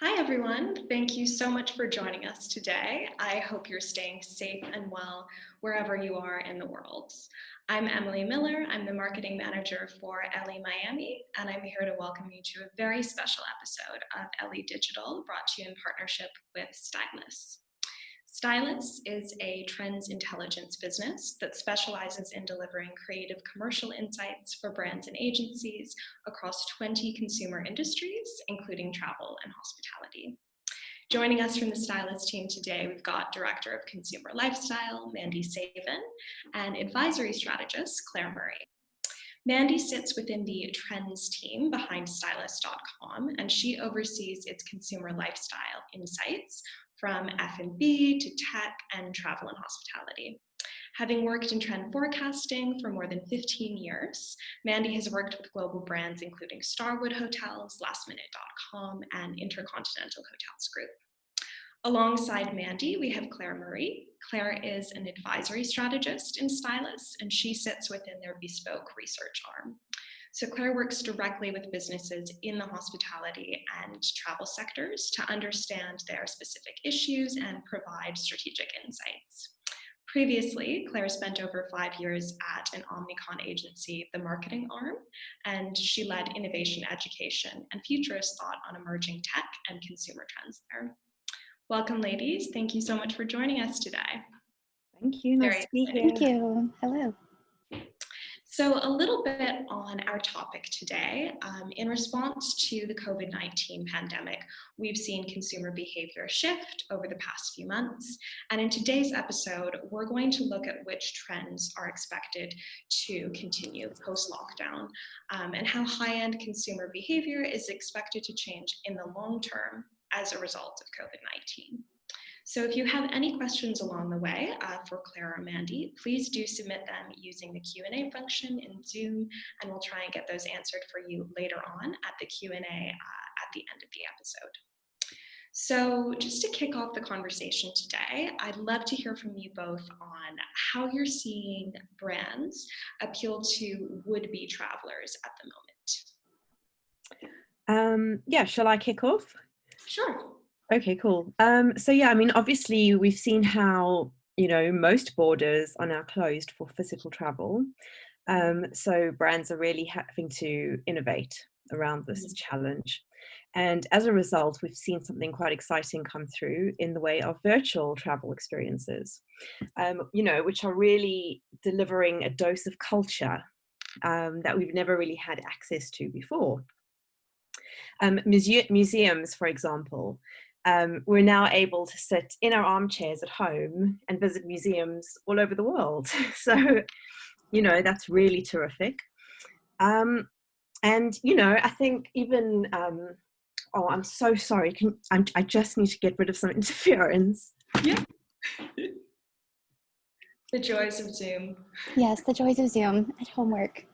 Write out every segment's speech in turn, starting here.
Hi, everyone. Thank you so much for joining us today. I hope you're staying safe and well wherever you are in the world. I'm Emily Miller. I'm the marketing manager for LE Miami, and I'm here to welcome you to a very special episode of LE Digital, brought to you in partnership with Stylus. Stylus is a trends intelligence business that specializes in delivering creative commercial insights for brands and agencies across 20 consumer industries, including travel and hospitality. Joining us from the Stylus team today, we've got Director of Consumer Lifestyle, Mandy Saven, and Advisory Strategist, Claire Murray. Mandy sits within the trends team behind stylus.com, and she oversees its consumer lifestyle insights from F&B to tech and travel and hospitality. Having worked in trend forecasting for more than 15 years, Mandy has worked with global brands including Starwood Hotels, lastminute.com, and Intercontinental Hotels Group. Alongside Mandy, we have Claire Murray. Claire is an advisory strategist in Stylus, and she sits within their bespoke research arm. So Claire works directly with businesses in the hospitality and travel sectors to understand their specific issues and provide strategic insights. Previously, Claire spent over 5 years at an Omnicom agency, the marketing arm, and she led innovation education and futurist thought on emerging tech and consumer trends there. Welcome, ladies. Thank you so much for joining us today. Thank you. Nice to be here. Thank you. Hello. So a little bit on our topic today. In response to the COVID-19 pandemic, we've seen consumer behavior shift over the past few months. And in today's episode, we're going to look at which trends are expected to continue post-lockdown and how high-end consumer behavior is expected to change in the long term as a result of COVID-19. So if you have any questions along the way for Claire or Mandy, please do submit them using the Q&A function in Zoom, and we'll try and get those answered for you later on at the Q&A at the end of the episode. So just to kick off the conversation today, I'd love to hear from you both on how you're seeing brands appeal to would-be travelers at the moment. Yeah, shall I kick off? Sure. Okay, cool. So yeah, I mean, obviously we've seen how, most borders are now closed for physical travel. So brands are really having to innovate around this challenge. And as a result, we've seen something quite exciting come through in the way of virtual travel experiences, which are really delivering a dose of culture that we've never really had access to before. Museums, for example, we're now able to sit in our armchairs at home and visit museums all over the world. So, that's really terrific. And, I think even, oh, I'm so sorry. I just need to get rid of some interference. Yeah. The joys of Zoom. Yes, the joys of Zoom at homework.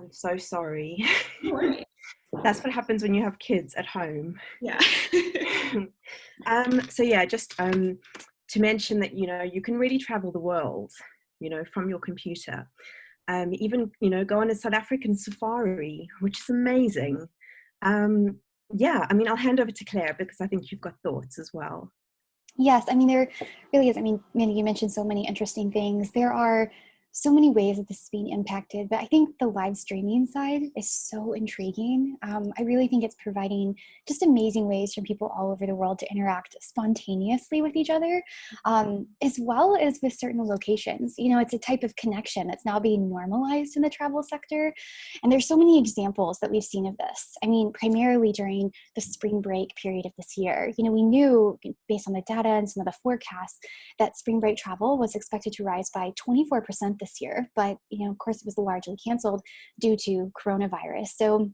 I'm so sorry. No worries. That's what happens when you have kids at home. Yeah. So yeah, just to mention that, you can really travel the world, from your computer. Even, go on a South African safari, which is amazing. Yeah, I mean, I'll hand over to Claire because I think you've got thoughts as well. Yes, I mean, there really is. I mean, Mandy, you mentioned so many interesting things. There are so many ways that this is being impacted, but I think the live streaming side is so intriguing. I really think it's providing just amazing ways for people all over the world to interact spontaneously with each other, as well as with certain locations. It's a type of connection that's now being normalized in the travel sector. And there's so many examples that we've seen of this. I mean, primarily during the spring break period of this year. We knew based on the data and some of the forecasts that spring break travel was expected to rise by 24% this year, but of course it was largely canceled due to coronavirus. So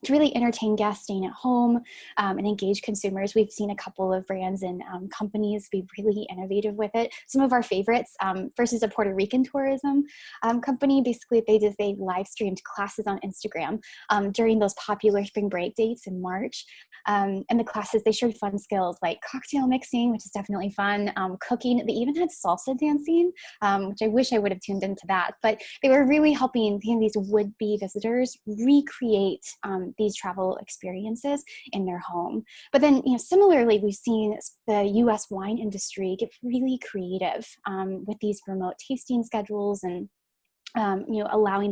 to really entertain guests staying at home and engage consumers. We've seen a couple of brands and companies be really innovative with it. Some of our favorites, first is a Puerto Rican tourism company. Basically, they live streamed classes on Instagram during those popular spring break dates in March. And the classes, they showed fun skills like cocktail mixing, which is definitely fun, cooking. They even had salsa dancing, which I wish I would have tuned into that. But they were really helping these would-be visitors recreate these travel experiences in their home. But then, similarly, we've seen the U.S. wine industry get really creative with these remote tasting schedules and allowing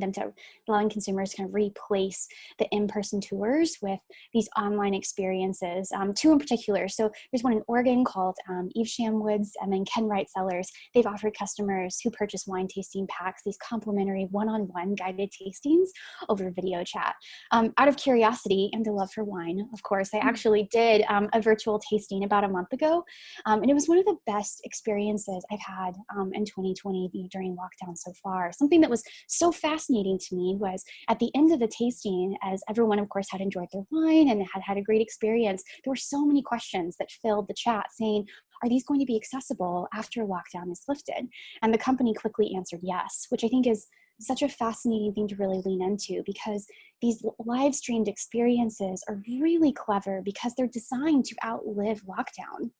consumers to kind of replace the in-person tours with these online experiences. Two in particular. So there's one in Oregon called Evesham Woods, and then Ken Wright Cellars. They've offered customers who purchase wine tasting packs these complimentary one-on-one guided tastings over video chat. Out of curiosity and a love for wine, of course, I actually did a virtual tasting about a month ago, and it was one of the best experiences I've had in 2020 during lockdown so far. Something that was so fascinating to me was at the end of the tasting, as everyone of course had enjoyed their wine and had a great experience, there were so many questions that filled the chat saying, are these going to be accessible after lockdown is lifted? And the company quickly answered yes, which I think is such a fascinating thing to really lean into, because these live streamed experiences are really clever because they're designed to outlive lockdown.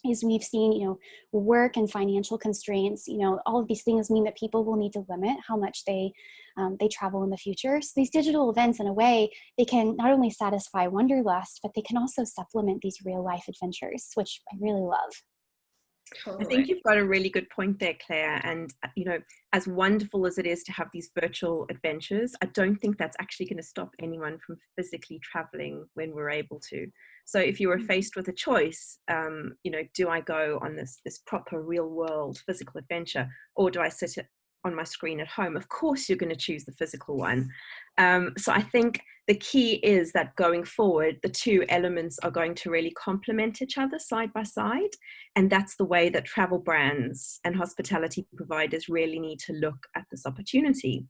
As we've seen, work and financial constraints, all of these things mean that people will need to limit how much they travel in the future. So these digital events, in a way, they can not only satisfy wanderlust, but they can also supplement these real life adventures, which I really love. I think you've got a really good point there, Claire. And, as wonderful as it is to have these virtual adventures, I don't think that's actually going to stop anyone from physically traveling when we're able to. So if you were faced with a choice, do I go on this proper real world physical adventure, or do I sit on my screen at home? Of course, you're going to choose the physical one. So I think the key is that going forward, the two elements are going to really complement each other side by side. And that's the way that travel brands and hospitality providers really need to look at this opportunity.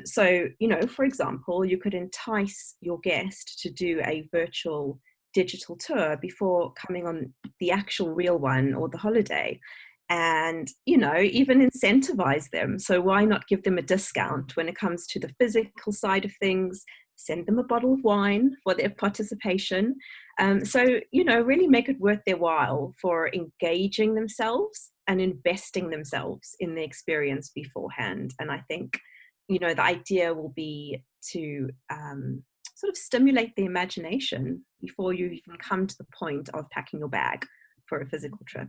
So, for example, you could entice your guest to do a virtual digital tour before coming on the actual real one or the holiday. And, even incentivize them. So why not give them a discount when it comes to the physical side of things? Send them a bottle of wine for their participation. So, really make it worth their while for engaging themselves and investing themselves in the experience beforehand. And I think, the idea will be to sort of stimulate the imagination before you even come to the point of packing your bag for a physical trip.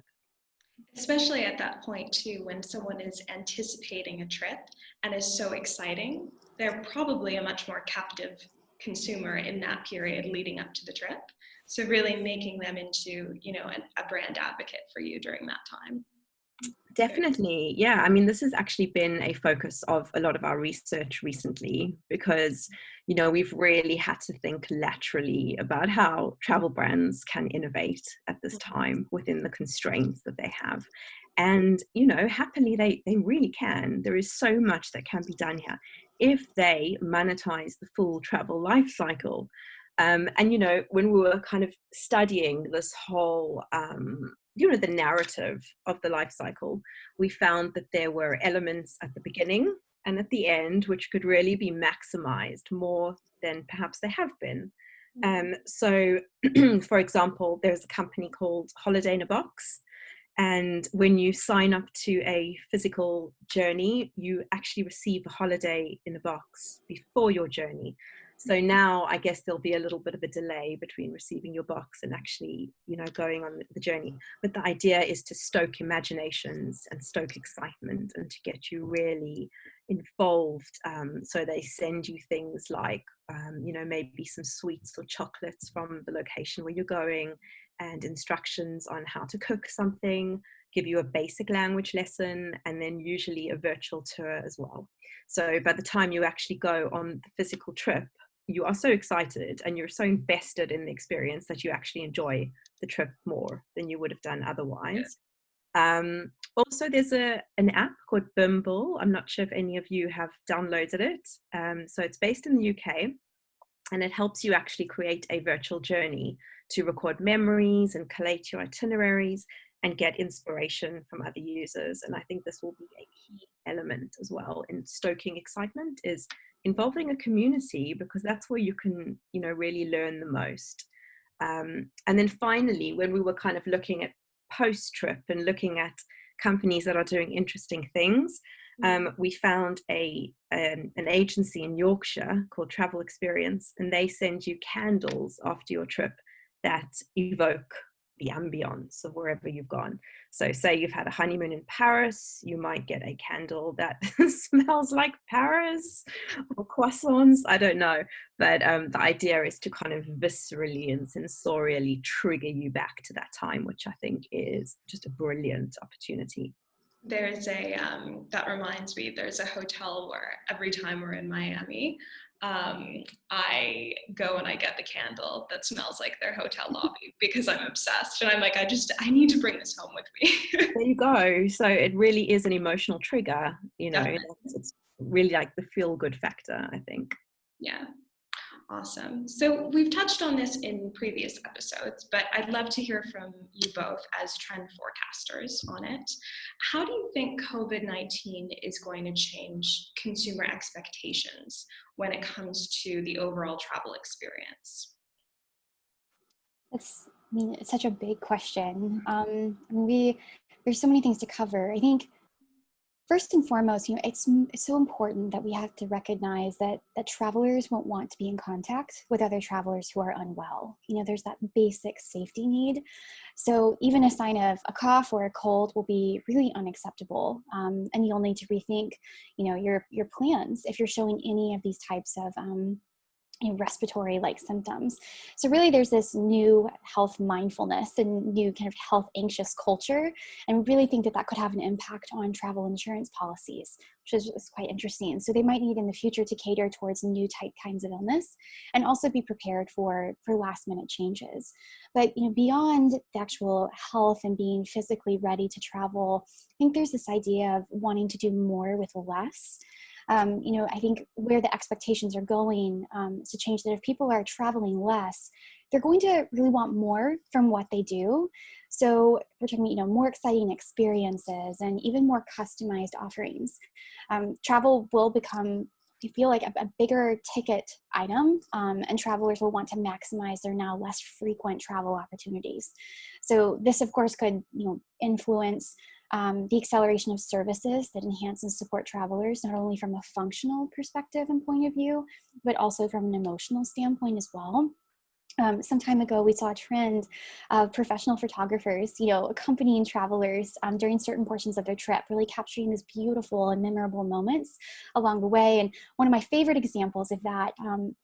Especially at that point too, when someone is anticipating a trip and is so exciting, they're probably a much more captive consumer in that period leading up to the trip. So really making them into, a brand advocate for you during that time. Definitely. Yeah. I mean, this has actually been a focus of a lot of our research recently because, we've really had to think laterally about how travel brands can innovate at this time within the constraints that they have. And, happily, they really can. There is so much that can be done here if they monetize the full travel life cycle. And, when we were kind of studying this whole, the narrative of the life cycle, we found that there were elements at the beginning and at the end which could really be maximized more than perhaps they have been. So, for example, there's a company called Holiday in a Box. And when you sign up to a physical journey, you actually receive a holiday in a box before your journey. So now I guess there'll be a little bit of a delay between receiving your box and actually, going on the journey. But the idea is to stoke imaginations and stoke excitement and to get you really involved. So they send you things like, maybe some sweets or chocolates from the location where you're going, and instructions on how to cook something, give you a basic language lesson, and then usually a virtual tour as well. So by the time you actually go on the physical trip, you are so excited and you're so invested in the experience that you actually enjoy the trip more than you would have done otherwise. Also, there's an app called Bimble. I'm not sure if any of you have downloaded it. So it's based in the UK. And it helps you actually create a virtual journey to record memories and collate your itineraries and get inspiration from other users. And I think this will be a key element as well in stoking excitement, is involving a community, because that's where you can, really learn the most. And then finally, when we were kind of looking at post-trip and looking at companies that are doing interesting things, we found an agency in Yorkshire called Travel Experience, and they send you candles after your trip that evoke the ambience of wherever you've gone. So say you've had a honeymoon in Paris, you might get a candle that smells like Paris, or croissants, I don't know. But the idea is to kind of viscerally and sensorially trigger you back to that time, which I think is just a brilliant opportunity. There's that reminds me, there's a hotel where every time we're in Miami, I go and I get the candle that smells like their hotel lobby because I'm obsessed. And I'm like, I need to bring this home with me. There you go. So it really is an emotional trigger, it's really like the feel good factor, I think. Yeah. Awesome. So we've touched on this in previous episodes, but I'd love to hear from you both as trend forecasters on it. How do you think COVID-19 is going to change consumer expectations when it comes to the overall travel experience? It's such a big question. There's so many things to cover. I think first and foremost, it's so important that we have to recognize that travelers won't want to be in contact with other travelers who are unwell. There's that basic safety need. So even a sign of a cough or a cold will be really unacceptable. And you'll need to rethink, your plans if you're showing any of these types of respiratory-like symptoms. So really there's this new health mindfulness and new kind of health anxious culture, and really think that could have an impact on travel insurance policies, which is quite interesting. So they might need in the future to cater towards new kinds of illness and also be prepared for last minute changes. But beyond the actual health and being physically ready to travel, I think there's this idea of wanting to do more with less. I think where the expectations are going is to change that if people are traveling less, they're going to really want more from what they do. So we're talking, more exciting experiences and even more customized offerings. Travel will become, I feel like, a bigger ticket item, and travelers will want to maximize their now less frequent travel opportunities. So this, of course, could influence the acceleration of services that enhance and support travelers, not only from a functional perspective and point of view, but also from an emotional standpoint as well. Some time ago, we saw a trend of professional photographers, accompanying travelers during certain portions of their trip, really capturing these beautiful and memorable moments along the way. And one of my favorite examples of that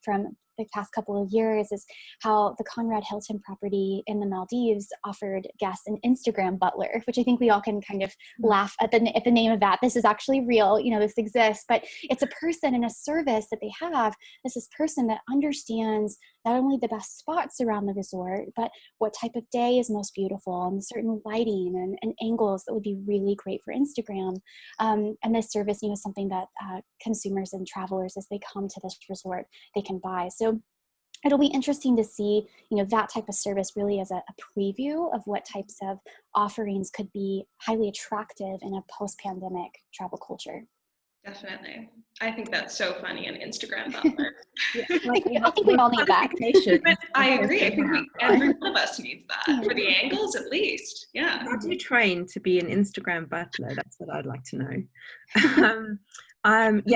from the past couple of years is how the Conrad Hilton property in the Maldives offered guests an Instagram butler, which I think we all can kind of laugh at the name of that. This is actually real, this exists, but it's a person and a service that they have. It's this person that understands not only the best spots around the resort, but what type of day is most beautiful and certain lighting and angles that would be really great for Instagram. And this service, is something that consumers and travelers, as they come to this resort, they can buy. So it'll be interesting to see, that type of service really as a preview of what types of offerings could be highly attractive in a post-pandemic travel culture. Definitely. I think that's so funny, an Instagram butler. I think we all need that. But I agree. I think every one of us needs that for the angles, at least. Yeah. How do you train to be an Instagram butler? That's what I'd like to know.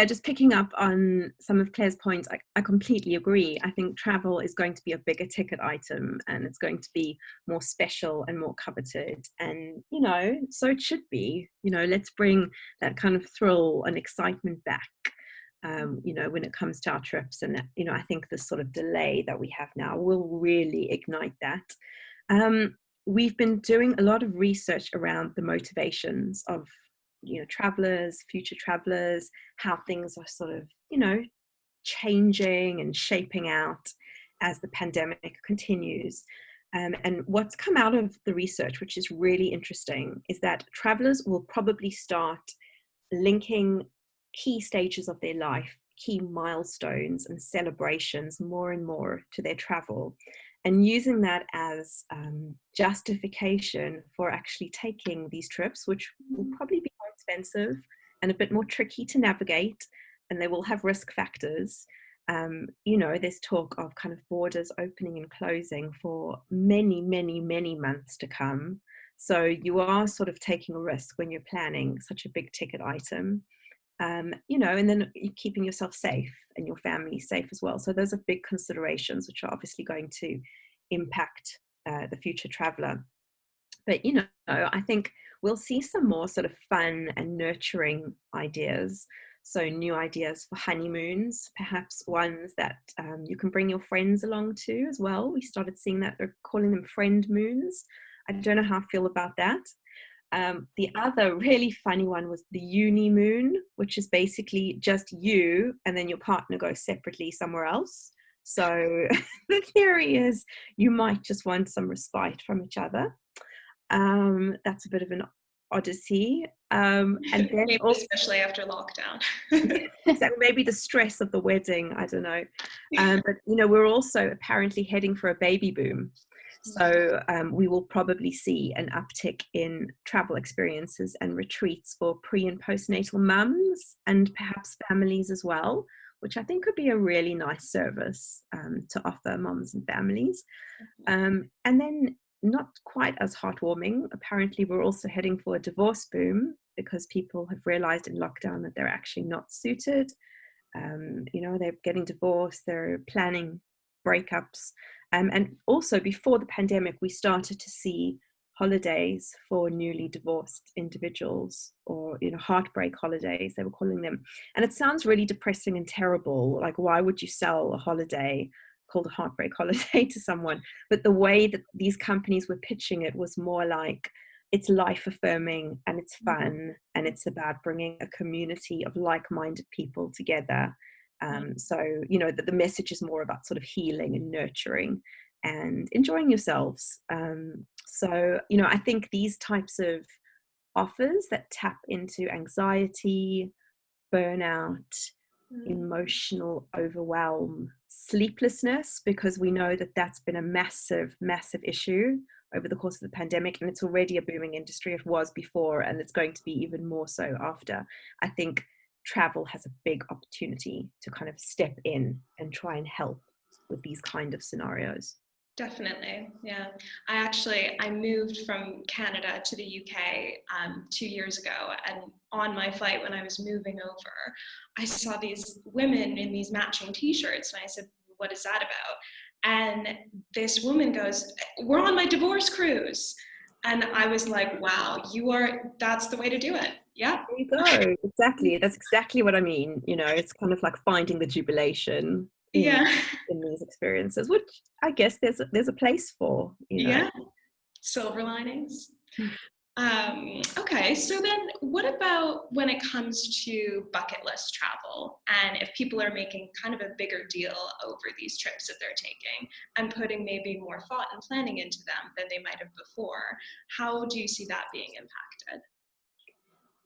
Just picking up on some of Claire's points, I completely agree. I think travel is going to be a bigger ticket item, and it's going to be more special and more coveted. And, so it should be, let's bring that kind of thrill and excitement back, when it comes to our trips. And, I think this sort of delay that we have now will really ignite that. We've been doing a lot of research around the motivations of travelers, future travelers, how things are sort of, changing and shaping out as the pandemic continues. And what's come out of the research, which is really interesting, is that travelers will probably start linking key stages of their life key milestones and celebrations more and more to their travel, and using that as justification for actually taking these trips, which will probably be more expensive and a bit more tricky to navigate, and they will have risk factors. There's talk of kind of borders opening and closing for many, many, many months to come. So you are sort of taking a risk when you're planning such a big ticket item, and then you're keeping yourself safe and your family safe as well. So those are big considerations, which are obviously going to impact the future traveler. But, I think we'll see some more sort of fun and nurturing ideas. So new ideas for honeymoons, perhaps ones that you can bring your friends along to as well. We started seeing that, they're calling them friend moons. I don't know how I feel about that. The other really funny one was the uni moon, which is basically just you and then your partner goes separately somewhere else. So the theory is you might just want some respite from each other. That's a bit of an odyssey. And then Maybe also, especially after lockdown. exactly, maybe the stress of the wedding, I don't know. But we're also apparently heading for a baby boom. So we will probably see an uptick in travel experiences and retreats for pre and postnatal mums and perhaps families as well, which I think could be a really nice service to offer mums and families. And then, not quite as heartwarming, apparently we're also heading for a divorce boom because people have realized in lockdown that they're actually not suited. They're getting divorced, they're planning breakups. And also before the pandemic, we started to see holidays for newly divorced individuals, or heartbreak holidays, they were calling them. And it sounds really depressing and terrible. Like, why would you sell a holiday called a heartbreak holiday to someone? But the way that these companies were pitching it was more like, it's life affirming and it's fun and it's about bringing a community of like-minded people together. So the message is more about sort of healing and nurturing and enjoying yourselves. I think these types of offers that tap into anxiety, burnout, emotional overwhelm, sleeplessness, because we know that that's been a massive, massive issue over the course of the pandemic, and it's already a booming industry. It was before, and it's going to be even more so after. I think travel has a big opportunity to kind of step in and try and help with these kind of scenarios. Definitely, yeah. I moved from Canada to the UK 2 years ago, and on my flight when I was moving over, I saw these women in these matching t-shirts, and I said, what is that about? And this woman goes, we're on my divorce cruise. And I was like, wow, that's the way to do it. Yeah. There you go. Exactly. That's exactly what I mean. It's kind of like finding the jubilation Yeah. in these experiences, which I guess there's a place for, Yeah. Silver linings. Okay, so then what about when it comes to bucket list travel, and if people are making kind of a bigger deal over these trips that they're taking and putting maybe more thought and planning into them than they might have before, how do you see that being impacted?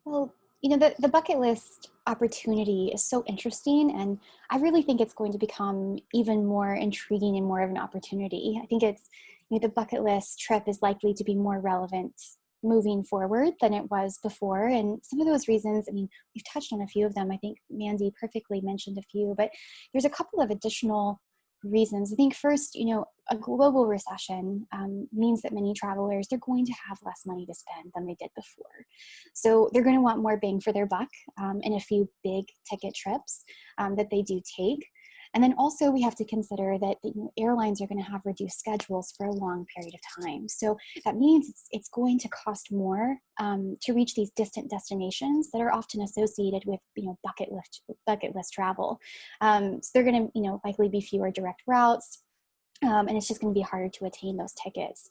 Well, the bucket list opportunity is so interesting, and I really think it's going to become even more intriguing and more of an opportunity. I think the bucket list trip is likely to be more relevant moving forward than it was before. And some of those reasons, we've touched on a few of them. I think Mandy perfectly mentioned a few, but there's a couple of additional reasons. I think first, a global recession means that many travelers, they're going to have less money to spend than they did before. So they're going to want more bang for their buck in a few big ticket trips that they do take. And then also we have to consider that airlines are going to have reduced schedules for a long period of time. So that means it's going to cost more to reach these distant destinations that are often associated with bucket list travel. So they're going to likely be fewer direct routes. And it's just going to be harder to attain those tickets.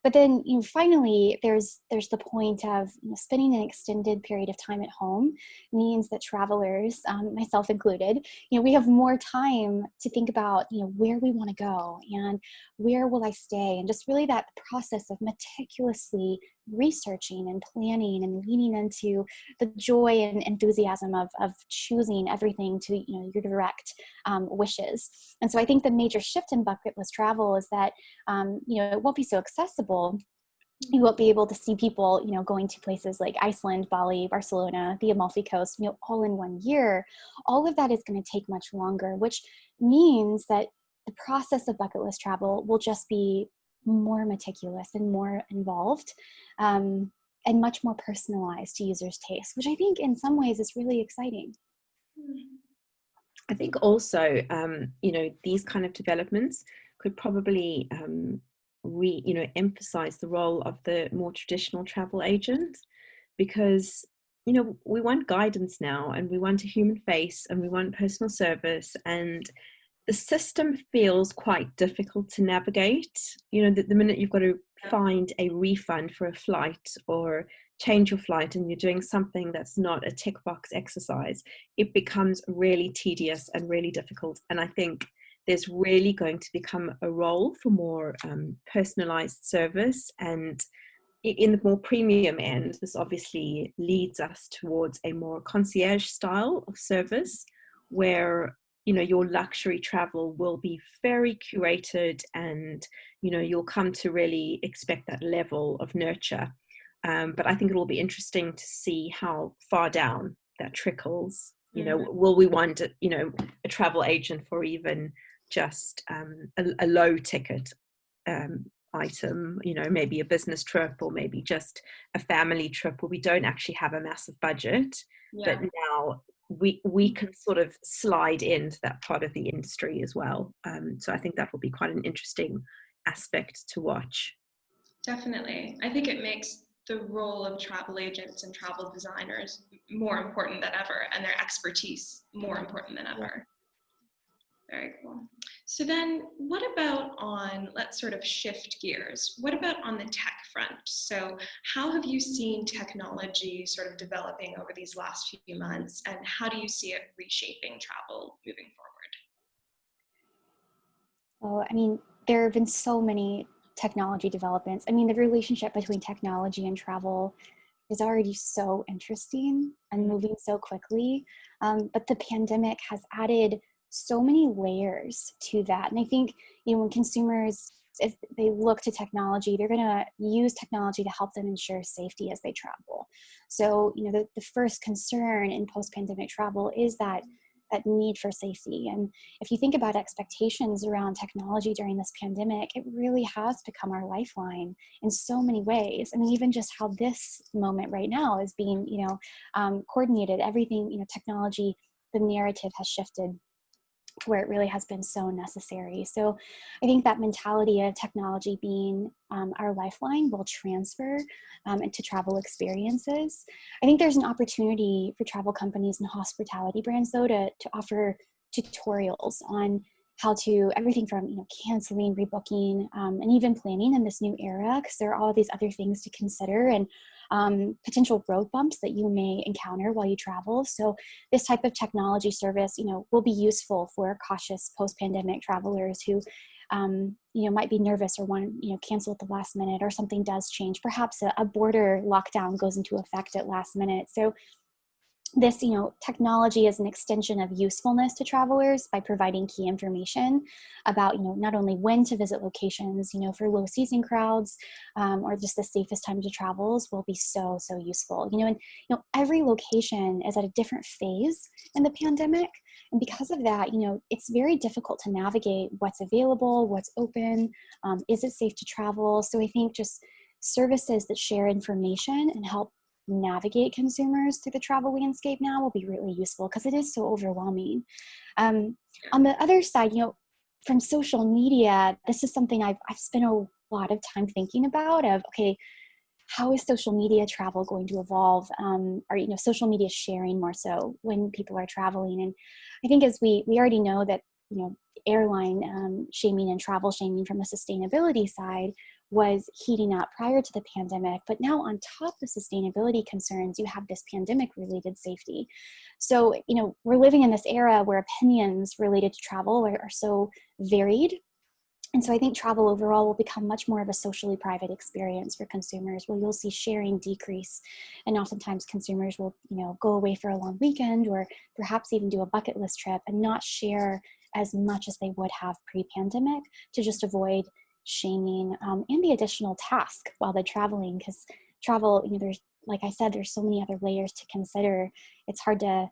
But then, finally, there's the point of spending an extended period of time at home means that travelers, myself included, we have more time to think about, where we want to go and where will I stay, and just really that process of meticulously researching and planning and leaning into the joy and enthusiasm of choosing everything to, your direct wishes. And so I think the major shift in bucket list travel is that, it won't be so accessible. You won't be able to see people, going to places like Iceland, Bali, Barcelona, the Amalfi Coast, all in 1 year. All of that is going to take much longer, which means that the process of bucket list travel will just be more meticulous and more involved, and much more personalized to users' taste, which I think in some ways is really exciting. I think also, these kind of developments could probably emphasize the role of the more traditional travel agent, because we want guidance now, and we want a human face, and we want personal service, and the system feels quite difficult to navigate. The minute you've got to find a refund for a flight or change your flight, and you're doing something that's not a tick box exercise, it becomes really tedious and really difficult. And I think there's really going to become a role for more personalized service. And in the more premium end, this obviously leads us towards a more concierge style of service, where your luxury travel will be very curated, and you'll come to really expect that level of nurture. But I think it will be interesting to see how far down that trickles. Will we want a travel agent for even just a low ticket item, maybe a business trip, or maybe just a family trip where we don't actually have a massive budget, but now we can sort of slide into that part of the industry as well. So I think that will be quite an interesting aspect to watch. Definitely. I think it makes the role of travel agents and travel designers more important than ever, and their expertise more important than ever. Very cool. So then what about let's sort of shift gears. What about on the tech front? So how have you seen technology sort of developing over these last few months, and how do you see it reshaping travel moving forward? Well, there have been so many technology developments. The relationship between technology and travel is already so interesting and moving so quickly. But the pandemic has added so many layers to that. And I think, when consumers, if they look to technology, they're going to use technology to help them ensure safety as they travel. So, the first concern in post-pandemic travel is that need for safety. And if you think about expectations around technology during this pandemic, it really has become our lifeline in so many ways. Even just how this moment right now is being, coordinated, everything, technology, the narrative has shifted where it really has been so necessary. So I think that mentality of technology being our lifeline will transfer into travel experiences. I think there's an opportunity for travel companies and hospitality brands, though, to offer tutorials on how to, everything from, canceling, rebooking, and even planning in this new era, because there are all these other things to consider, and potential road bumps that you may encounter while you travel. So this type of technology service, will be useful for cautious post-pandemic travelers who, might be nervous or want to, cancel at the last minute, or something does change. Perhaps a border lockdown goes into effect at last minute. So this, technology is an extension of usefulness to travelers by providing key information about, not only when to visit locations, for low season crowds, or just the safest time to travels will be so useful. And every location is at a different phase in the pandemic, and because of that, it's very difficult to navigate what's available, what's open, is it safe to travel. So I think just services that share information and help navigate consumers through the travel landscape now will be really useful, because it is so overwhelming. On the other side, from social media, this is something I've spent a lot of time thinking about, of, okay, how is social media travel going to evolve? Or, social media sharing more so when people are traveling. And I think, as we already know that, airline shaming and travel shaming from a sustainability side was heating up prior to the pandemic, but now on top of sustainability concerns, you have this pandemic-related safety. So, we're living in this era where opinions related to travel are so varied, And so I think travel overall will become much more of a socially private experience for consumers, where you'll see sharing decrease. And oftentimes consumers will, go away for a long weekend or perhaps even do a bucket list trip and not share as much as they would have pre-pandemic, to just avoid shaming and the additional task while they're traveling. Because travel, there's, like I said, there's so many other layers to consider. It's hard to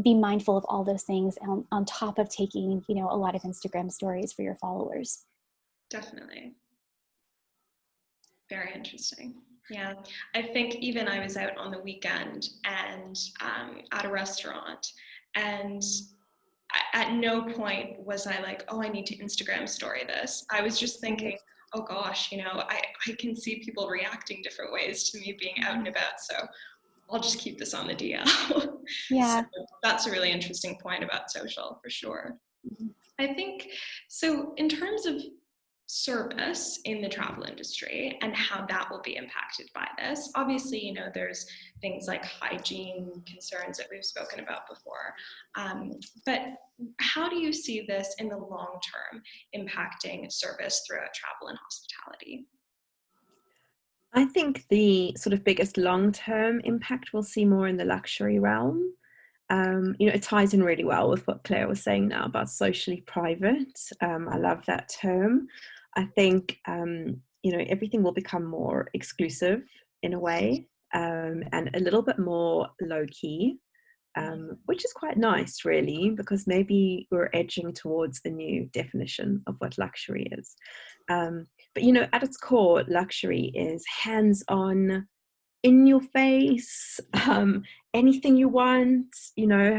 be mindful of all those things on top of taking, a lot of Instagram stories for your followers. Definitely. Very interesting. Yeah, I think even I was out on the weekend and at a restaurant, and at no point was I like, oh, I need to Instagram story this. I was just thinking, oh gosh, I can see people reacting different ways to me being out and about. So I'll just keep this on the DL. Yeah. So that's a really interesting point about social, for sure. Mm-hmm. I think, so in terms of service in the travel industry and how that will be impacted by this, obviously, there's things like hygiene concerns that we've spoken about before. But how do you see this in the long term impacting service throughout travel and hospitality? I think the sort of biggest long-term impact we'll see more in the luxury realm. It ties in really well with what Claire was saying now about socially private. I love that term. I think, everything will become more exclusive in a way, and a little bit more low-key, which is quite nice, really, because maybe we're edging towards a new definition of what luxury is. But, at its core, luxury is hands-on, in your face, anything you want,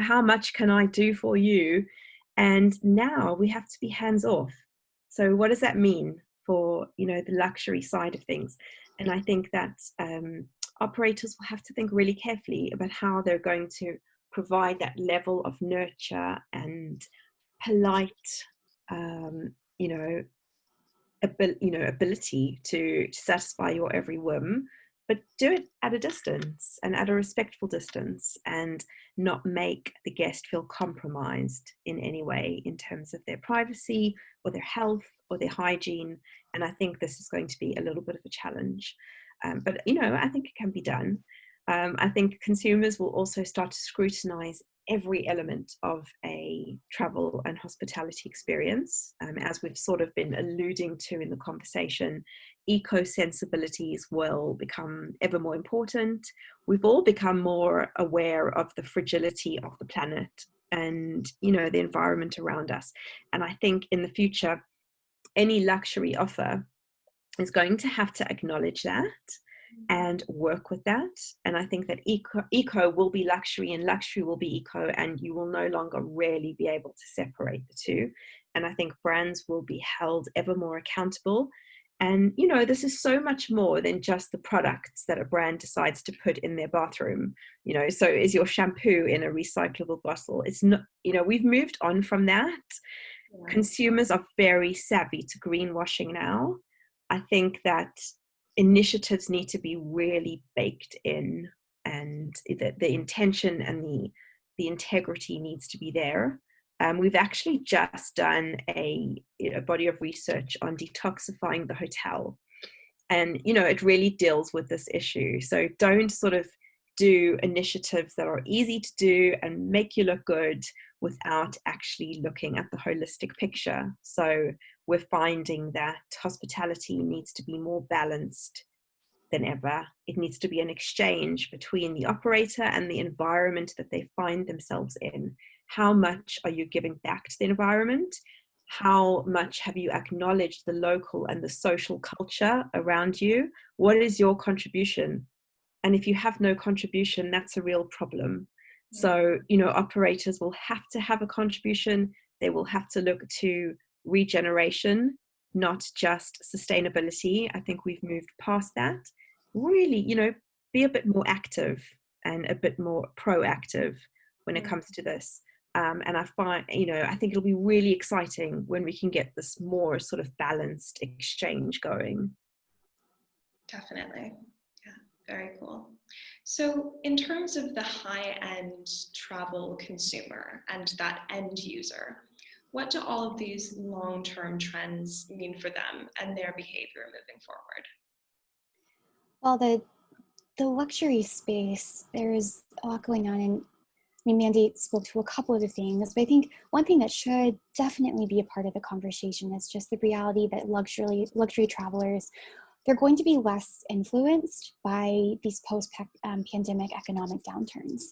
how much can I do for you? And now we have to be hands off. So what does that mean for, the luxury side of things? And I think that operators will have to think really carefully about how they're going to provide that level of nurture and polite, you know, ability to satisfy your every whim, but do it at a distance and at a respectful distance, and not make the guest feel compromised in any way in terms of their privacy or their health or their hygiene. And I think this is going to be a little bit of a challenge, but I think it can be done. I think consumers will also start to scrutinize every element of a travel and hospitality experience. As we've sort of been alluding to in the conversation, eco-sensibilities will become ever more important. We've all become more aware of the fragility of the planet and, the environment around us. And I think in the future, any luxury offer is going to have to acknowledge that and work with that. And I think that eco will be luxury and luxury will be eco, and you will no longer really be able to separate the two. And I think brands will be held ever more accountable. And, this is so much more than just the products that a brand decides to put in their bathroom. So is your shampoo in a recyclable bottle? It's not, we've moved on from that. Yeah. Consumers are very savvy to greenwashing now. I think that initiatives need to be really baked in, and the intention and the integrity needs to be there. We've actually just done a body of research on detoxifying the hotel, and it really deals with this issue. So don't sort of do initiatives that are easy to do and make you look good without actually looking at the holistic picture. So we're finding that hospitality needs to be more balanced than ever. It needs to be an exchange between the operator and the environment that they find themselves in. How much are you giving back to the environment? How much have you acknowledged the local and the social culture around you? What is your contribution? And if you have no contribution, that's a real problem. So, operators will have to have a contribution. They will have to look to regeneration, not just sustainability. I think we've moved past that. Really, be a bit more active and a bit more proactive when it comes to this. And I find, I think it'll be really exciting when we can get this more sort of balanced exchange going. Definitely. Yeah, very cool. So in terms of the high-end travel consumer and that end user, what do all of these long-term trends mean for them and their behavior moving forward? Well, the luxury space, there's a lot going on, and I mean, Mandy spoke to a couple of the things, but I think one thing that should definitely be a part of the conversation is just the reality that luxury travelers, they're going to be less influenced by these post-pandemic economic downturns.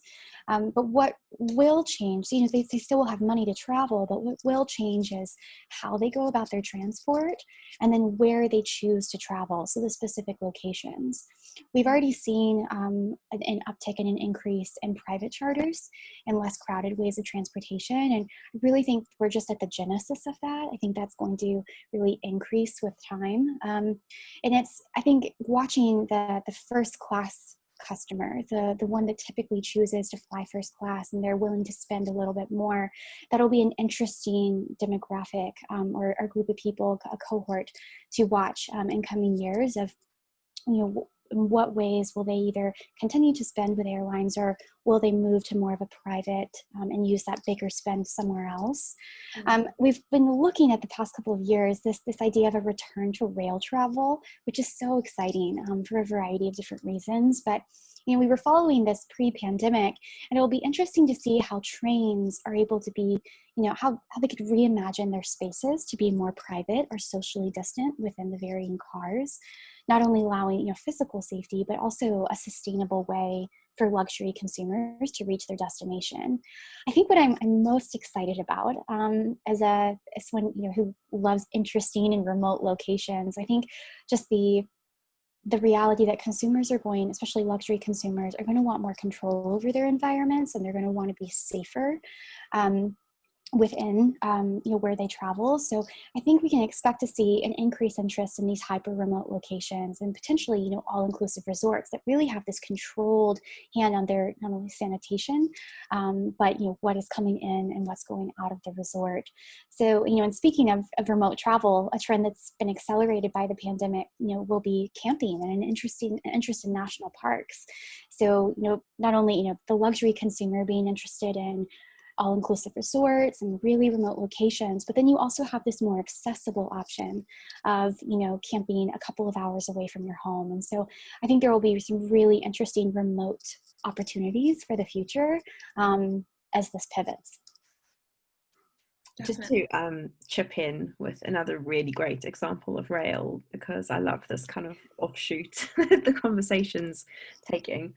But what will change, you know, they still will have money to travel, but what will change is how they go about their transport and then where they choose to travel, so the specific locations. We've already seen an uptick and an increase in private charters and less crowded ways of transportation. And I really think we're just at the genesis of that. I think that's going to really increase with time. And it's, I think, watching the first class customer, the one that typically chooses to fly first class and they're willing to spend a little bit more, that'll be an interesting demographic or group of people, a cohort to watch in coming years of, you know, in what ways will they either continue to spend with airlines or will they move to more of a private and use that bigger spend somewhere else? We've been looking at the past couple of years, this idea of a return to rail travel, which is so exciting for a variety of different reasons. But you know, we were following this pre-pandemic, and it'll be interesting to see how trains are able to be, you know, how they could reimagine their spaces to be more private or socially distant within the varying cars, not only allowing, you know, physical safety, but also a sustainable way for luxury consumers to reach their destination. I think what I'm most excited about as someone, you know, who loves interesting and remote locations, I think just the reality that consumers are going, especially luxury consumers, are going to want more control over their environments, and they're going to want to be safer within you know, where they travel. So I think we can expect to see an increased interest in these hyper remote locations and potentially, you know, all-inclusive resorts that really have this controlled hand on their not only sanitation, but, you know, what is coming in and what's going out of the resort. So, you know, and speaking of remote travel, a trend that's been accelerated by the pandemic, you know, will be camping and an interest in national parks. So, you know, not only, you know, the luxury consumer being interested in all-inclusive resorts and really remote locations, but then you also have this more accessible option of, you know, camping a couple of hours away from your home. And so I think there will be some really interesting remote opportunities for the future as this pivots. Just to chip in with another really great example of rail, because I love this kind of offshoot the conversation's taking.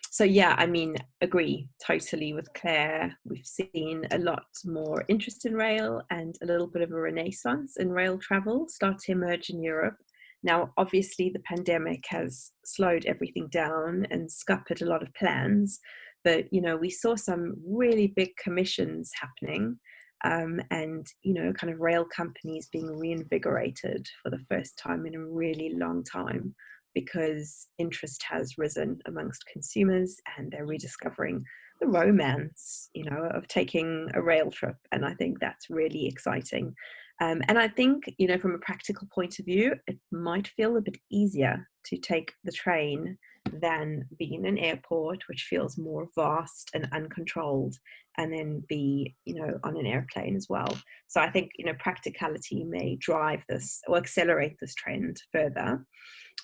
So yeah, I mean, agree totally with Claire. We've seen a lot more interest in rail and a little bit of a renaissance in rail travel start to emerge in Europe. Now, obviously, the pandemic has slowed everything down and scuppered a lot of plans, but, you know, we saw some really big commissions happening. And, you know, kind of rail companies being reinvigorated for the first time in a really long time, because interest has risen amongst consumers and they're rediscovering the romance, you know, of taking a rail trip. And I think that's really exciting. And I think, you know, from a practical point of view, it might feel a bit easier to take the train than being in an airport, which feels more vast and uncontrolled, and then be, you know, on an airplane as well. So I think, you know, practicality may drive this or accelerate this trend further.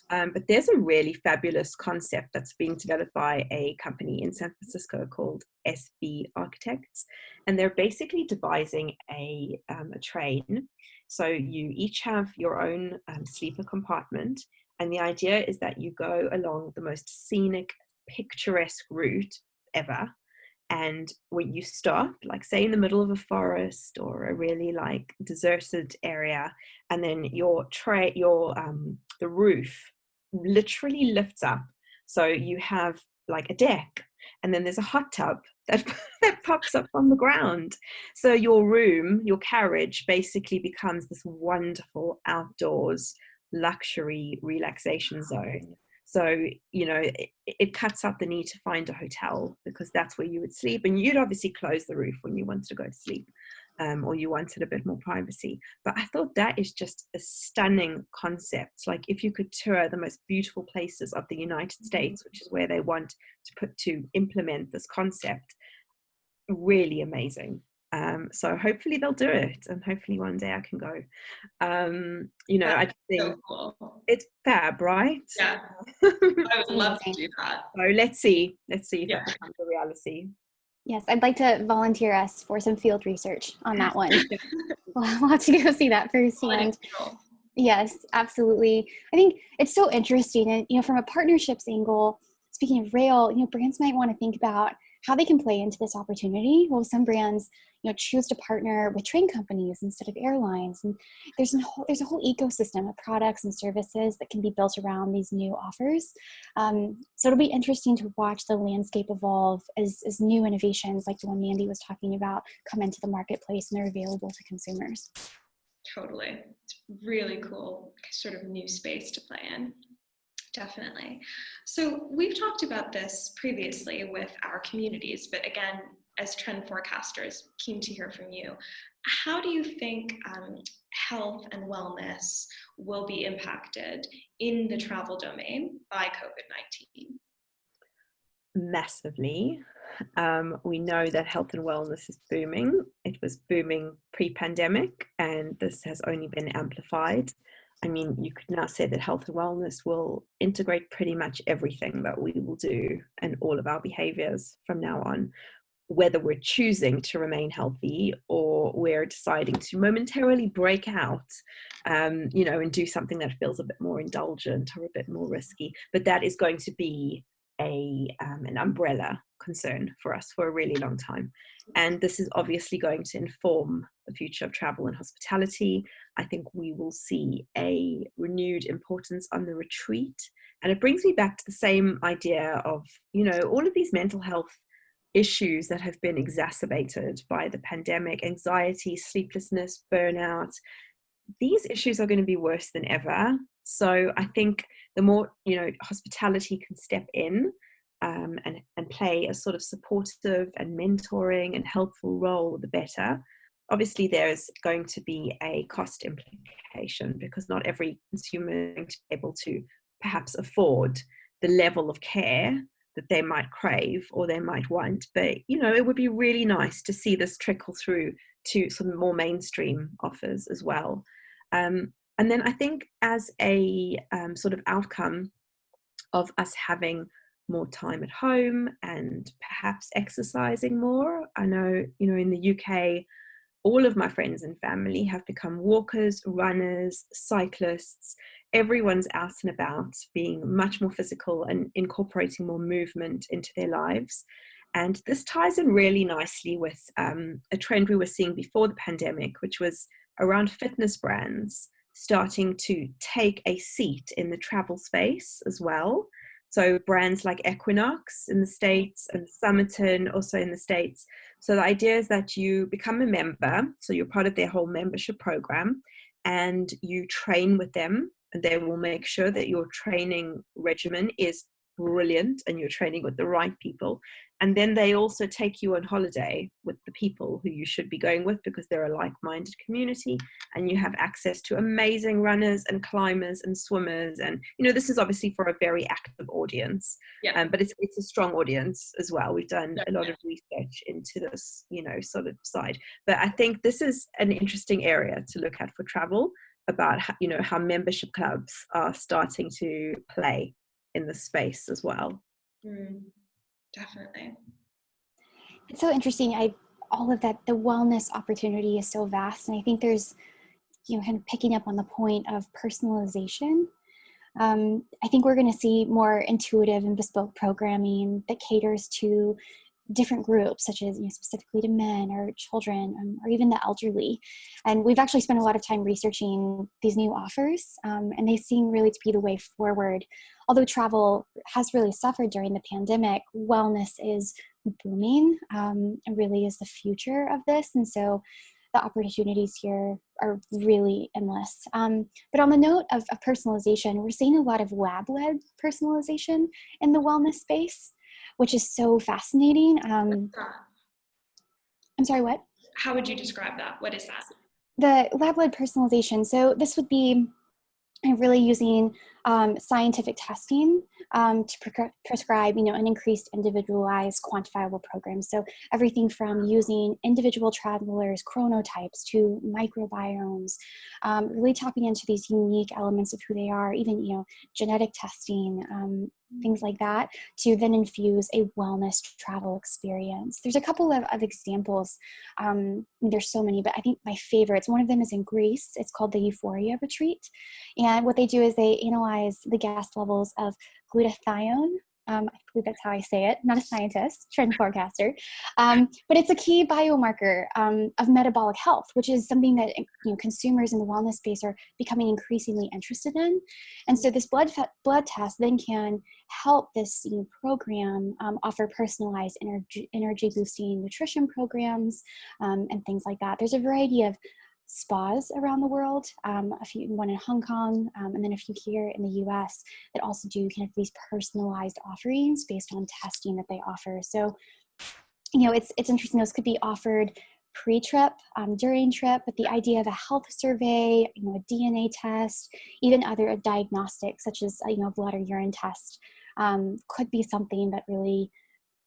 But there's a really fabulous concept that's being developed by a company in San Francisco called SB Architects. And they're basically devising a train. So you each have your own sleeper compartment. And the idea is that you go along the most scenic, picturesque route ever. And when you stop, like say in the middle of a forest or a really like deserted area, and then the roof literally lifts up. So you have like a deck, and then there's a hot tub that that pops up from the ground. So your room, your carriage basically becomes this wonderful outdoors luxury relaxation zone. So, you know, it cuts out the need to find a hotel, because that's where you would sleep. And you'd obviously close the roof when you wanted to go to sleep, or you wanted a bit more privacy. But I thought that is just a stunning concept. Like if you could tour the most beautiful places of the United States, which is where they want to implement this concept, really amazing. So hopefully they'll do it, and hopefully one day I can go. I just So think cool. it's fab, right? Yeah, I would love to do that. So let's see if Yeah. that becomes a reality. Yes, I'd like to volunteer us for some field research on that one. We'll have to go see that firsthand. Yes, absolutely. I think it's so interesting. And, from a partnerships angle, speaking of rail, brands might want to think about how they can play into this opportunity. Well, some brands, choose to partner with train companies instead of airlines. And there's a whole ecosystem of products and services that can be built around these new offers. So it'll be interesting to watch the landscape evolve as new innovations like the one Mandy was talking about come into the marketplace and they're available to consumers. Totally. It's really cool sort of new space to play in. Definitely. So we've talked about this previously with our communities, but again, as trend forecasters, keen to hear from you. How do you think health and wellness will be impacted in the travel domain by COVID-19? Massively. We know that health and wellness is booming. It was booming pre-pandemic, and this has only been amplified. I mean, you could now say that health and wellness will integrate pretty much everything that we will do and all of our behaviors from now on, whether we're choosing to remain healthy or we're deciding to momentarily break out, and do something that feels a bit more indulgent or a bit more risky. But that is going to be an umbrella concern for us for a really long time. And this is obviously going to inform the future of travel and hospitality. I think we will see a renewed importance on the retreat. And it brings me back to the same idea of, all of these mental health issues that have been exacerbated by the pandemic: anxiety, sleeplessness, burnout. These issues are going to be worse than ever. So I think the more, hospitality can step in and play a sort of supportive and mentoring and helpful role, the better. Obviously, there's going to be a cost implication because not every consumer is going to be able to perhaps afford the level of care that they might crave or they might want. But, it would be really nice to see this trickle through to some more mainstream offers as well. And then I think as a sort of outcome of us having more time at home and perhaps exercising more, I know, in the UK, all of my friends and family have become walkers, runners, cyclists. Everyone's out and about, being much more physical and incorporating more movement into their lives. And this ties in really nicely with a trend we were seeing before the pandemic, which was around fitness brands starting to take a seat in the travel space as well. So brands like Equinox in the States and Summerton also in the States. So the idea is that you become a member, so you're part of their whole membership program, and you train with them, and they will make sure that your training regimen is brilliant and you're training with the right people. And then they also take you on holiday with the people who you should be going with because they're a like-minded community, and you have access to amazing runners and climbers and swimmers. And this is obviously for a very active audience, but it's a strong audience as well. We've done a lot of research into this sort of side, but I think this is an interesting area to look at for travel, about how membership clubs are starting to play in the space as well. Definitely. It's so interesting. All of that, the wellness opportunity is so vast. And I think there's, kind of picking up on the point of personalization. I think we're going to see more intuitive and bespoke programming that caters to different groups, such as specifically to men or children, or even the elderly. And we've actually spent a lot of time researching these new offers, and they seem really to be the way forward. Although travel has really suffered during the pandemic, wellness is booming, and really is the future of this. And so the opportunities here are really endless. But on the note of personalization, we're seeing a lot of lab-led personalization in the wellness space, which is so fascinating. I'm sorry, what? How would you describe that? What is that? The lab-led personalization. So this would be really using scientific testing to prescribe, an increased individualized quantifiable program. So everything from using individual travelers' chronotypes to microbiomes, really tapping into these unique elements of who they are, even, genetic testing, things like that, to then infuse a wellness travel experience. There's a couple of examples. There's so many, but I think my favorites, one of them is in Greece. It's called the Euphoria Retreat. And what they do is they analyze the gas levels of glutathione. I believe that's how I say it. Not a scientist, trend forecaster, but it's a key biomarker of metabolic health, which is something that consumers in the wellness space are becoming increasingly interested in. And so this blood test then can help this program offer personalized energy boosting nutrition programs and things like that. There's a variety of spas around the world, one in Hong Kong, and then a few here in the US that also do kind of these personalized offerings based on testing that they offer. So, it's interesting. Those could be offered pre-trip, during trip, but the idea of a health survey, a DNA test, even other diagnostics such as, blood or urine test could be something that really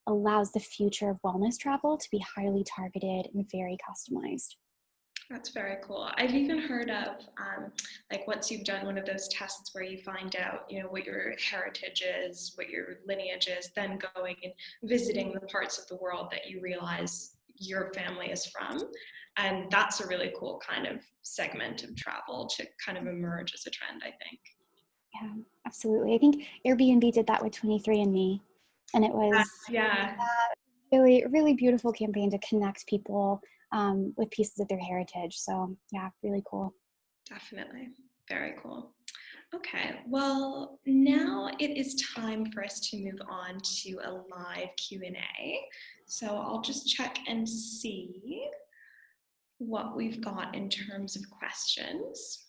allows the future of wellness travel to be highly targeted and very customized. That's very cool. I've even heard of, once you've done one of those tests where you find out, what your heritage is, what your lineage is, then going and visiting the parts of the world that you realize your family is from. And that's a really cool kind of segment of travel to kind of emerge as a trend, I think. Yeah, absolutely. I think Airbnb did that with 23andMe. And it was really, really beautiful campaign to connect people with pieces of their heritage. So yeah, really cool. Definitely. Very cool. Okay, well, now it is time for us to move on to a live Q&A. So I'll just check and see what we've got in terms of questions.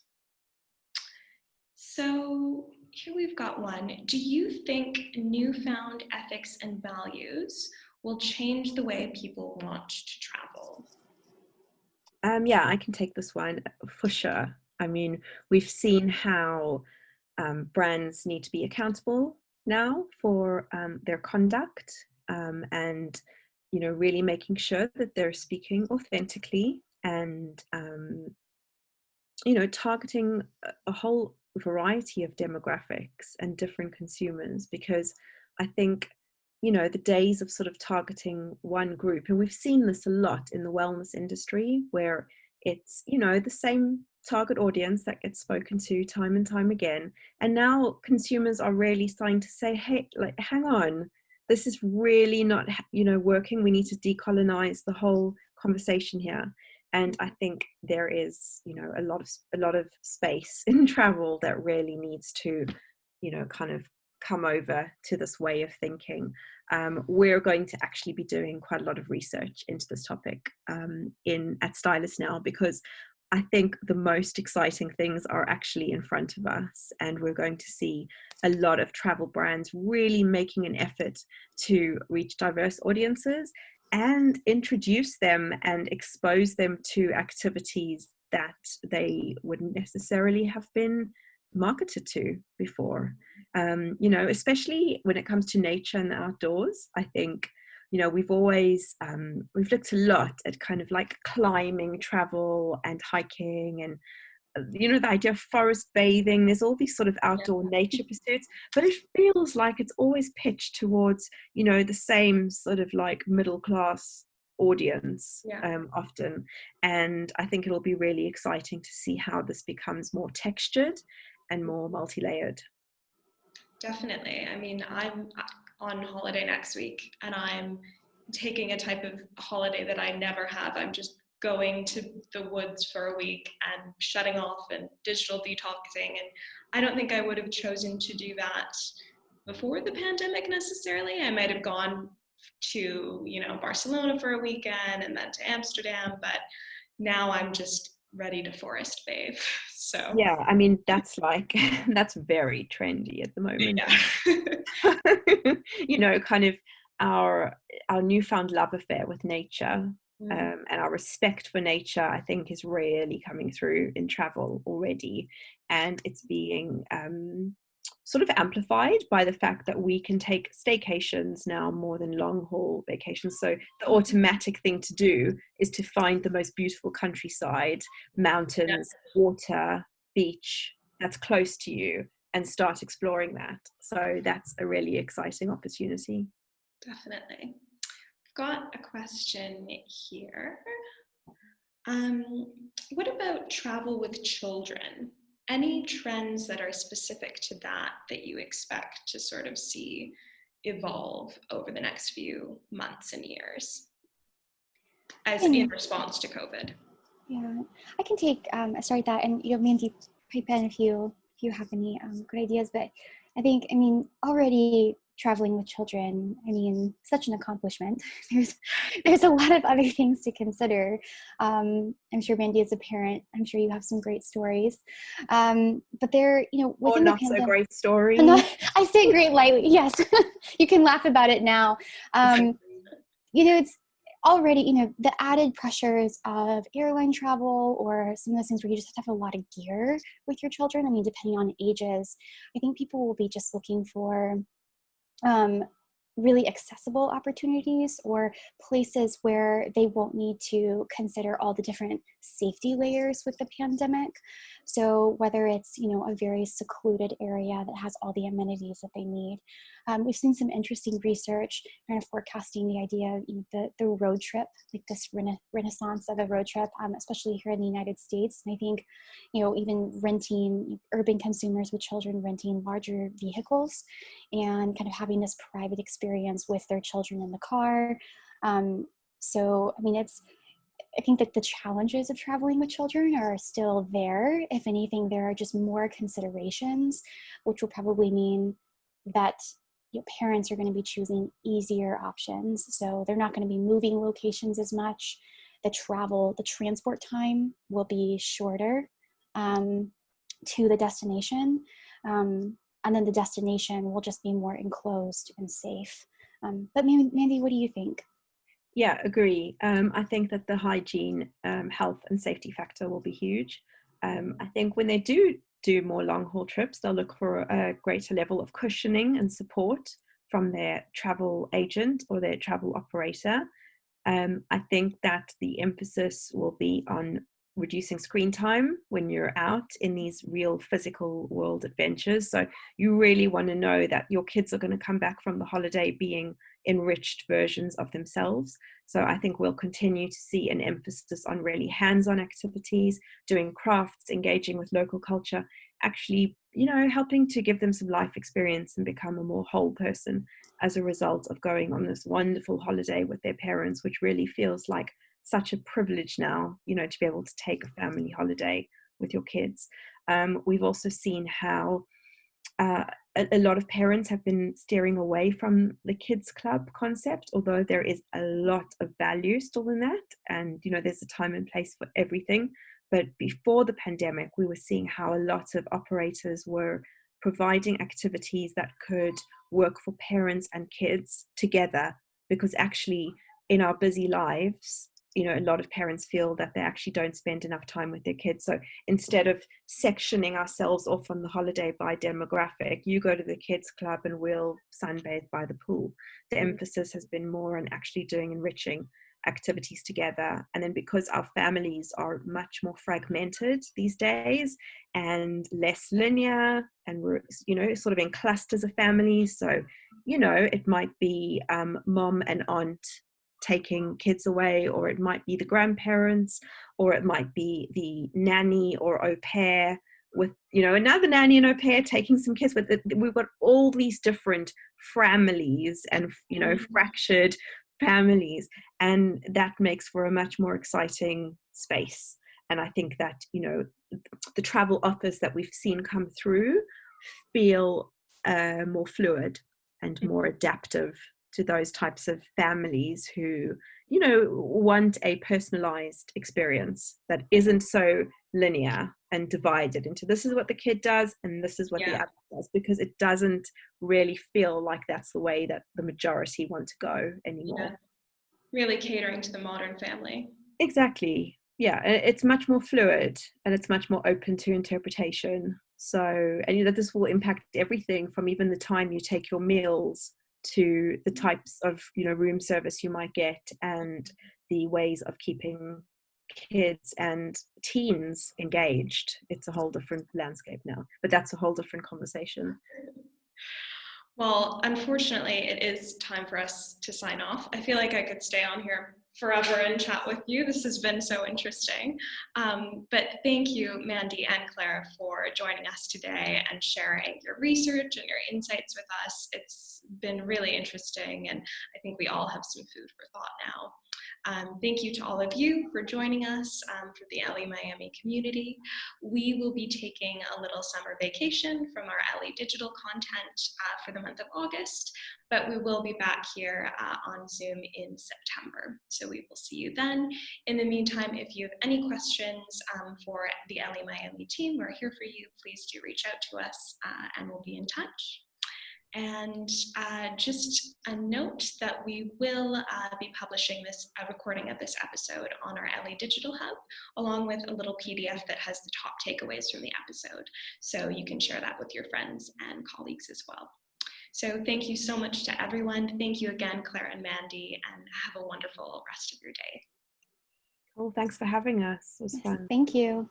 So here we've got one. Do you think newfound ethics and values will change the way people want to travel? Yeah, I can take this one for sure. I mean, we've seen how brands need to be accountable now for their conduct, and really making sure that they're speaking authentically and targeting a whole variety of demographics and different consumers, because I think the days of sort of targeting one group, and we've seen this a lot in the wellness industry where it's the same target audience that gets spoken to time and time again, and now consumers are really starting to say, hey, hang on, this is really not working. We need to decolonize the whole conversation here. And I think there is a lot of space in travel that really needs to kind of come over to this way of thinking. We're going to actually be doing quite a lot of research into this topic at Stylus now, because I think the most exciting things are actually in front of us, and we're going to see a lot of travel brands really making an effort to reach diverse audiences and introduce them and expose them to activities that they wouldn't necessarily have been marketed to before. Especially when it comes to nature and the outdoors. I think we've always we've looked a lot at kind of like climbing travel and hiking and the idea of forest bathing. There's all these sort of outdoor nature pursuits, but it feels like it's always pitched towards the same sort of like middle class audience often. And I think it'll be really exciting to see how this becomes more textured and more multi-layered. Definitely. I mean, I'm on holiday next week, and I'm taking a type of holiday that I never have. I'm just going to the woods for a week and shutting off and digital detoxing. And I don't think I would have chosen to do that before the pandemic necessarily. I might have gone to, Barcelona for a weekend and then to Amsterdam, but now I'm just ready to forest bathe. So yeah, I mean, that's that's very trendy at the moment. Kind of our newfound love affair with nature, and our respect for nature, I think, is really coming through in travel already, and it's being sort of amplified by the fact that we can take staycations now more than long haul vacations. So the automatic thing to do is to find the most beautiful countryside, mountains, water, beach that's close to you and start exploring that. So that's a really exciting opportunity. Definitely. I've got a question here. What about travel with children? Any trends that are specific to that you expect to sort of see evolve over the next few months and years as in response to COVID? Yeah, I can take a start at that, and Mandy, pipe in if you have any good ideas. But I think, already traveling with children, such an accomplishment. There's a lot of other things to consider. I'm sure, Mandy, as a parent, I'm sure you have some great stories. But there, within the pandemic, so great stories. I say great lightly. Yes, you can laugh about it now. It's already, the added pressures of airline travel or some of those things where you just have to have a lot of gear with your children. Depending on ages, I think people will be just looking for really accessible opportunities or places where they won't need to consider all the different safety layers with the pandemic. So whether it's, a very secluded area that has all the amenities that they need. We've seen some interesting research kind of forecasting the idea of the road trip, like this renaissance of a road trip, especially here in the United States. And I think, even renting, urban consumers with children renting larger vehicles and kind of having this private experience with their children in the car. I think that the challenges of traveling with children are still there. If anything, there are just more considerations, which will probably mean that parents are going to be choosing easier options. So they're not going to be moving locations as much. The transport time will be shorter to the destination. And then the destination will just be more enclosed and safe. But Mandy, what do you think? Yeah, agree. I think that the hygiene, health and safety factor will be huge. I think when they do more long haul trips, they'll look for a greater level of cushioning and support from their travel agent or their travel operator. I think that the emphasis will be on reducing screen time when you're out in these real physical world adventures. So you really want to know that your kids are going to come back from the holiday being enriched versions of themselves. So I think we'll continue to see an emphasis on really hands-on activities, doing crafts, engaging with local culture, actually, helping to give them some life experience and become a more whole person as a result of going on this wonderful holiday with their parents, which really feels like such a privilege now, to be able to take a family holiday with your kids. We've also seen how a lot of parents have been steering away from the kids club concept, although there is a lot of value still in that. And, there's a time and place for everything. But before the pandemic, we were seeing how a lot of operators were providing activities that could work for parents and kids together, because actually in our busy lives, a lot of parents feel that they actually don't spend enough time with their kids. So instead of sectioning ourselves off on the holiday by demographic, you go to the kids club and we'll sunbathe by the pool. The emphasis has been more on actually doing enriching activities together. And then because our families are much more fragmented these days and less linear, and we're, sort of in clusters of families. So, it might be mom and aunt taking kids away, or it might be the grandparents, or it might be the nanny or au pair with another nanny and au pair taking some kids with it. We've got all these different families and fractured families, and that makes for a much more exciting space. And I think that the travel offers that we've seen come through feel more fluid and more adaptive to those types of families who, want a personalized experience that isn't so linear and divided into this is what the kid does and this is what the other does, because it doesn't really feel like that's the way that the majority want to go anymore. Really catering to the modern family. Exactly. yeah, it's much more fluid and it's much more open to interpretation. So, and this will impact everything from even the time you take your meals to the types of, room service you might get, and the ways of keeping kids and teens engaged. It's a whole different landscape now, but that's a whole different conversation. Well, unfortunately, it is time for us to sign off. I feel like I could stay on here forever and chat with you. This has been so interesting. But thank you, Mandy and Claire, for joining us today and sharing your research and your insights with us. It's been really interesting, and I think we all have some food for thought now. Thank you to all of you for joining us for the LE Miami community. We will be taking a little summer vacation from our LE digital content for the month of August, but we will be back here on Zoom in September. So we will see you then. In the meantime, if you have any questions for the LE Miami team, we're here for you. Please do reach out to us and we'll be in touch. And just a note that we will be publishing a recording of this episode on our LE Digital Hub, along with a little PDF that has the top takeaways from the episode. So you can share that with your friends and colleagues as well. So thank you so much to everyone. Thank you again, Claire and Mandy, and have a wonderful rest of your day. Cool. Thanks for having us. It was fun. Thank you.